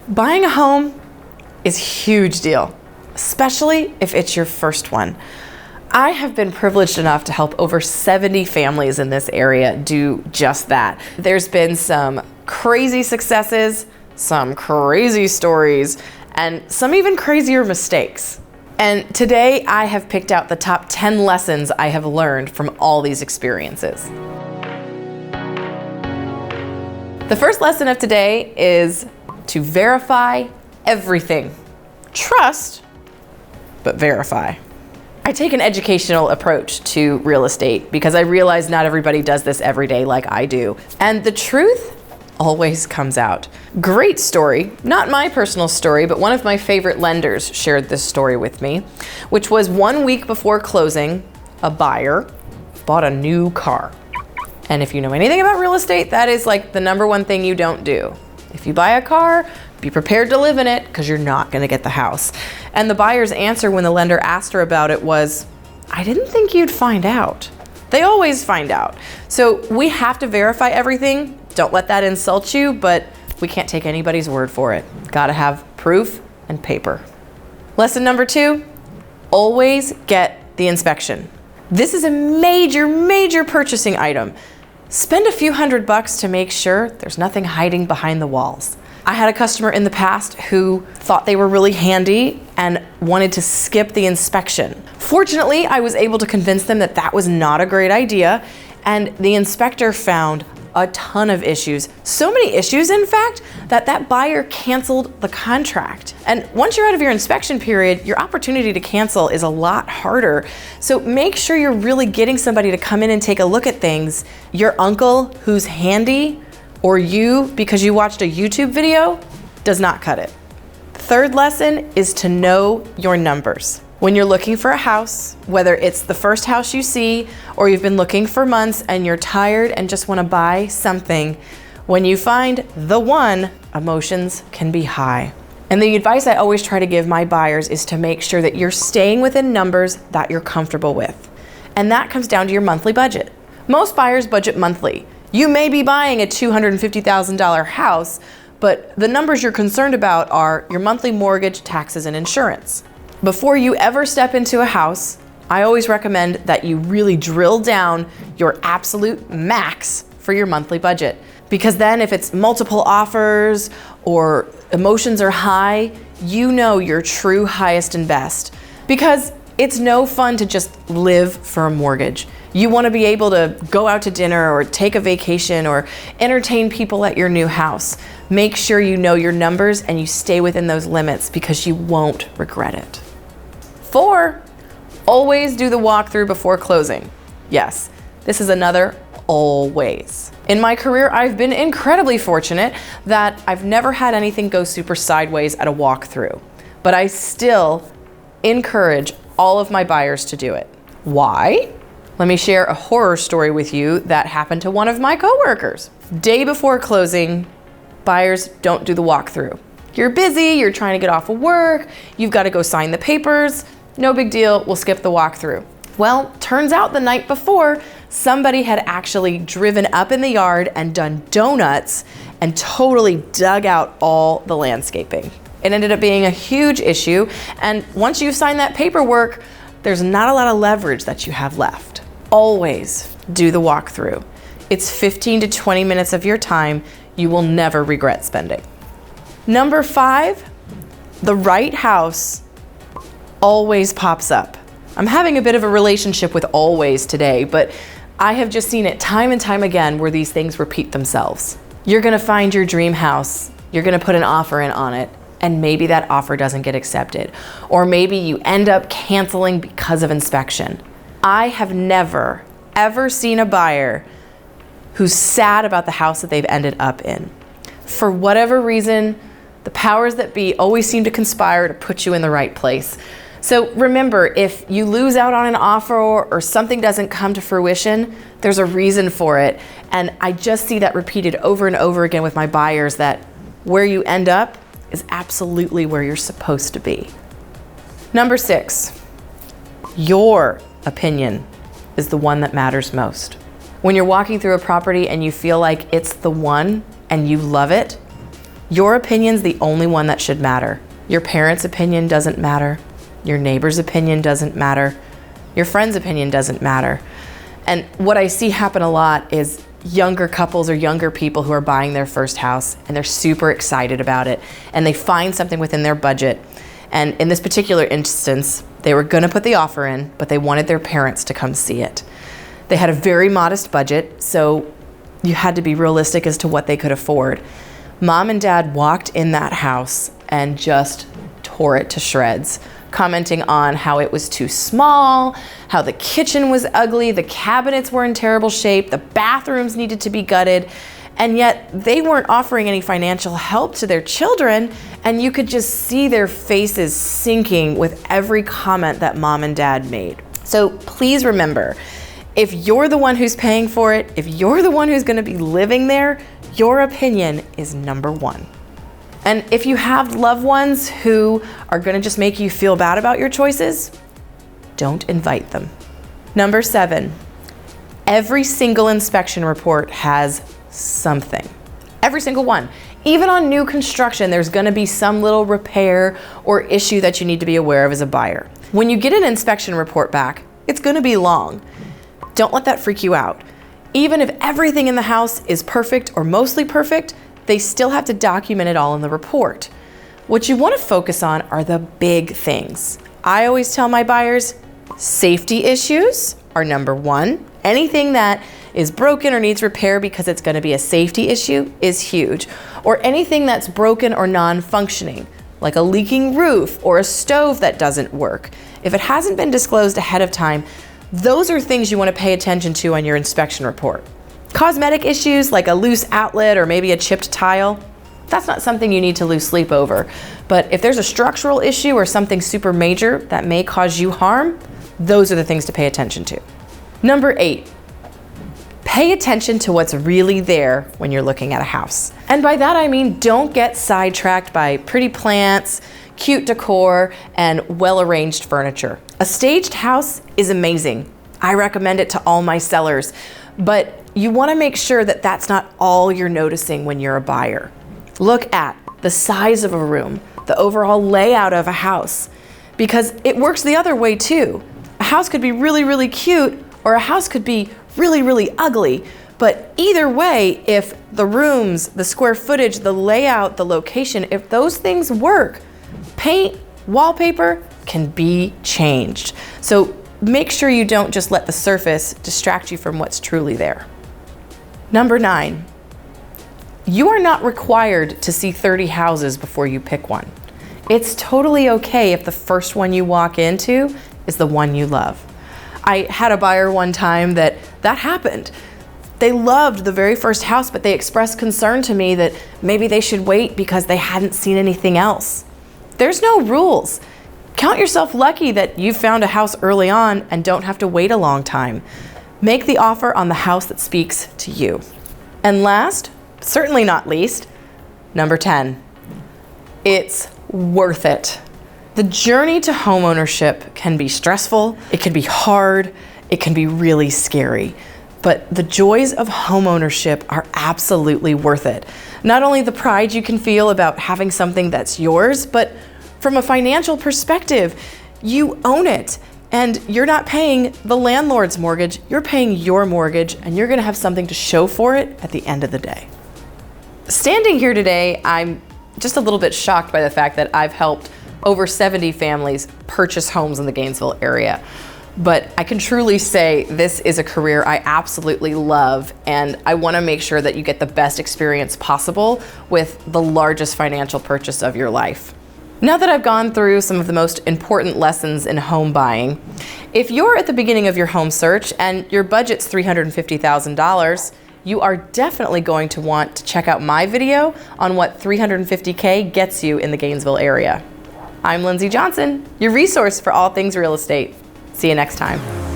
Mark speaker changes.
Speaker 1: Buying a home is a huge deal, especially if it's your first one. I have been privileged enough to help over 70 families in this area do just that. There's been some crazy successes, some crazy stories, and some even crazier mistakes. And today I have picked out the top 10 lessons I have learned from all these experiences. The first lesson of today is to verify everything. Trust, but verify. I take an educational approach to real estate because I realize not everybody does this every day like I do. And the truth always comes out. Great story, not my personal story, but one of my favorite lenders shared this story with me, which was 1 week before closing, a buyer bought a new car. And if you know anything about real estate, that is like the number one thing you don't do. If you buy a car, be prepared to live in it because you're not going to get the house. And the buyer's answer when the lender asked her about it was, I didn't think you'd find out. They always find out. So we have to verify everything. Don't let that insult you, but we can't take anybody's word for it. Got to have proof and paper. Lesson number 2, always get the inspection. This is a major purchasing item. Spend a few $100 to make sure there's nothing hiding behind the walls. I had a customer in the past who thought they were really handy and wanted to skip the inspection. Fortunately, I was able to convince them that that was not a great idea, and the inspector found a ton of issues. So many issues, in fact, that buyer canceled the contract. And once you're out of your inspection period, your opportunity to cancel is a lot harder. So make sure you're really getting somebody to come in and take a look at things. Your uncle who's handy, or you because you watched a YouTube video, does not cut it. Third lesson is to know your numbers. When you're looking for a house, whether it's the first house you see or you've been looking for months and you're tired and just want to buy something, when you find the one, emotions can be high. And the advice I always try to give my buyers is to make sure that you're staying within numbers that you're comfortable with. And that comes down to your monthly budget. Most buyers budget monthly. You may be buying a $250,000 house, but the numbers you're concerned about are your monthly mortgage, taxes, and insurance. Before you ever step into a house, I always recommend that you really drill down your absolute max for your monthly budget. Because then if it's multiple offers or emotions are high, you know your true highest and best. Because it's no fun to just live for a mortgage. You want to be able to go out to dinner or take a vacation or entertain people at your new house. Make sure you know your numbers and you stay within those limits because you won't regret it. 4, always do the walkthrough before closing. Yes, this is another always. In my career, I've been incredibly fortunate that I've never had anything go super sideways at a walkthrough, but I still encourage all of my buyers to do it. Why? Let me share a horror story with you that happened to one of my coworkers. Day before closing, buyers don't do the walkthrough. You're busy, you're trying to get off of work, you've got to go sign the papers. No big deal, we'll skip the walkthrough. Well, turns out the night before, somebody had actually driven up in the yard and done donuts and totally dug out all the landscaping. It ended up being a huge issue, and once you sign that paperwork, there's not a lot of leverage that you have left. Always do the walkthrough. It's 15 to 20 minutes of your time you will never regret spending. Number 5, the right house always pops up. I'm having a bit of a relationship with always today, but I have just seen it time and time again where these things repeat themselves. You're gonna find your dream house, you're gonna put an offer in on it, and maybe that offer doesn't get accepted. Or maybe you end up canceling because of inspection. I have never, ever seen a buyer who's sad about the house that they've ended up in. For whatever reason, the powers that be always seem to conspire to put you in the right place. So remember, if you lose out on an offer or something doesn't come to fruition, there's a reason for it. And I just see that repeated over and over again with my buyers, that where you end up is absolutely where you're supposed to be. Number 6, your opinion is the one that matters most. When you're walking through a property and you feel like it's the one and you love it, Your opinion's the only one that should matter. Your parents' opinion doesn't matter. Your neighbor's opinion doesn't matter. Your friend's opinion doesn't matter. And what I see happen a lot is younger couples or younger people who are buying their first house and they're super excited about it and they find something within their budget. And in this particular instance, they were going to put the offer in, but they wanted their parents to come see it. They had a very modest budget, so you had to be realistic as to what they could afford. Mom and dad walked in that house and just tore it to shreds, commenting on how it was too small, how the kitchen was ugly, the cabinets were in terrible shape, the bathrooms needed to be gutted, and yet they weren't offering any financial help to their children, and you could just see their faces sinking with every comment that mom and dad made. So please remember, if you're the one who's paying for it, if you're the one who's going to be living there, your opinion is number one. And if you have loved ones who are going to just make you feel bad about your choices, don't invite them. Number 7, every single inspection report has something. Every single one. Even on new construction, there's going to be some little repair or issue that you need to be aware of as a buyer. When you get an inspection report back, it's going to be long. Don't let that freak you out. Even if everything in the house is perfect or mostly perfect, they still have to document it all in the report. What you want to focus on are the big things. I always tell my buyers, safety issues are number 1. Anything that is broken or needs repair because it's going to be a safety issue is huge. Or anything that's broken or non-functioning, like a leaking roof or a stove that doesn't work. If it hasn't been disclosed ahead of time, those are things you want to pay attention to on your inspection report. Cosmetic issues like a loose outlet or maybe a chipped tile, that's not something you need to lose sleep over. But if there's a structural issue or something super major that may cause you harm, those are the things to pay attention to. Number 8, pay attention to what's really there when you're looking at a house. And by that I mean don't get sidetracked by pretty plants, cute decor, and well-arranged furniture. A staged house is amazing. I recommend it to all my sellers, but you want to make sure that that's not all you're noticing when you're a buyer. Look at the size of a room, the overall layout of a house, because it works the other way too. A house could be really, really cute, or a house could be really, really ugly. But either way, if the rooms, the square footage, the layout, the location, if those things work, paint, wallpaper can be changed. So make sure you don't just let the surface distract you from what's truly there. Number 9, you are not required to see 30 houses before you pick one. It's totally okay if the first one you walk into is the one you love. I had a buyer one time that happened. They loved the very first house, but they expressed concern to me that maybe they should wait because they hadn't seen anything else. There's no rules. Count yourself lucky that you found a house early on and don't have to wait a long time. Make the offer on the house that speaks to you. And last, certainly not least, number 10, it's worth it. The journey to homeownership can be stressful, it can be hard, it can be really scary. But the joys of homeownership are absolutely worth it. Not only the pride you can feel about having something that's yours, but from a financial perspective, you own it. And you're not paying the landlord's mortgage, you're paying your mortgage, and you're gonna have something to show for it at the end of the day. Standing here today, I'm just a little bit shocked by the fact that I've helped over 70 families purchase homes in the Gainesville area. But I can truly say this is a career I absolutely love, and I wanna make sure that you get the best experience possible with the largest financial purchase of your life. Now that I've gone through some of the most important lessons in home buying, if you're at the beginning of your home search and your budget's $350,000, you are definitely going to want to check out my video on what $350K gets you in the Gainesville area. I'm Lindsey Johnson, your resource for all things real estate. See you next time.